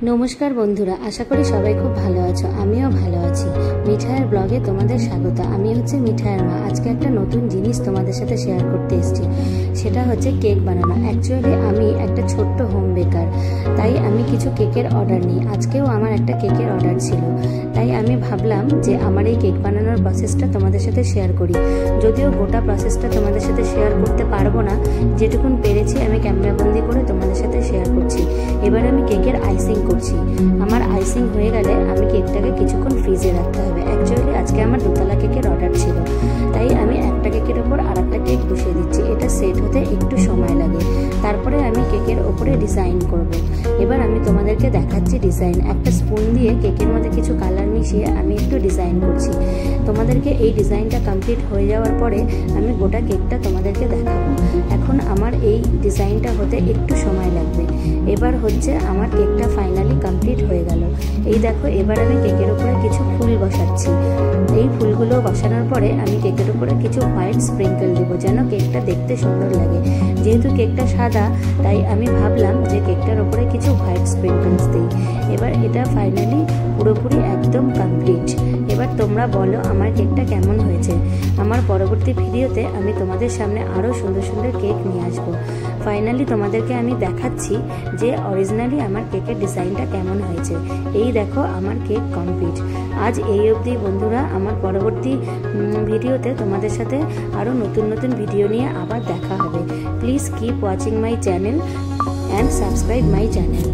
नमस्कार बंधुरा आशा करी सबाई खूब भालो आछो। आमिও भालो आছি। मिठाइर ब्लगे तोमादेर स्वागत। आमी होच्छे मिठाइर मा। आजके एकटा नतुन जिनिस तोमादेर साथे शेयर करते एसेछि, सेटा होच्छे केक बानानो। एक्चुअली आमी एकटा छोट्ट होम बेकार, ताई आमी किछु केकेर अर्डार निই। आजकेও আমার একটা কেকের অর্ডার ছিল, তাই আমি ভাবলাম যে আমার এই কেক বানানোর প্রসেসটা তোমাদের সাথে শেয়ার করি। যদিও গোটা প্রসেসটা তোমাদের সাথে শেয়ার করতে পারবো না, যেটুকুন পেরেছি আমি ক্যামেরাবন্দি করে তোমাদের সাথে শেয়ার করছি। এবার আমি কেকের আইসিং করছি। আমার আইসিং হয়ে গেলে আমি কেকটাকে কিছুক্ষণ ফ্রিজে রাখতে হবে। অ্যাকচুয়ালি আজকে আমার দোতলা কেকের অর্ডার ছিল, তাই আমি একটা কেকের ওপর আরেকটা কেক বসিয়ে দিচ্ছি। এটা সেট হতে একটু সময় লাগে। তারপরে আমি কেকের ওপরে ডিজাইন করব। এবার আমি তোমাদেরকে দেখাচ্ছি ডিজাইন। একটা স্পুন দিয়ে কেকের মধ্যে কিছু কালার মিশিয়ে আমি একটু ডিজাইন করছি। তোমাদেরকে এই ডিজাইনটা কমপ্লিট হয়ে যাওয়ার পরে আমি গোটা কেকটা তোমাদেরকে দেখাবো। এখন আমার এই ডিজাইনটা হতে একটু সময় লাগবে। এবার হচ্ছে আমার কেকটা ফাইনালি কমপ্লিট হয়ে গেল। এই দেখো, এবার আমি কেকের উপরে কিছু ফুল বসাচ্ছি। এই ফুলগুলো বসানোর পরে আমি কেকের উপরে কিছু হোয়াইট স্প্রিঙ্কেল দেবো, যেন কেকটা দেখতে সুন্দর লাগে। যেহেতু কেকটা সাদা, তাই আমি ভাবলাম যে কেকটার উপরে কিছু হোয়াইট স্প্রিঙ্কেলস দিই। এবার এটা ফাইনালি পুরোপুরি একদম কমপ্লিট। এবার তোমরা বলো আমার কেকটা কেমন হয়েছে। আমার পরবর্তী ভিডিওতে আমি তোমাদের সামনে আরও সুন্দর সুন্দর কেক নিয়ে আসবো। ফাইনালি তোমাদেরকে আমি দেখাচ্ছি যে অরিজিনালি আমার কেকের ডিজাইনটা কেমন হয়েছে। এই দেখো, আমার কেক কমপ্লিট। আজ এই অবধি বন্ধুরা। আমার পরবর্তী ভিডিওতে তোমাদের সাথে আরও নতুন নতুন ভিডিও নিয়ে আবার দেখা হবে। Please keep watching my channel and subscribe my channel.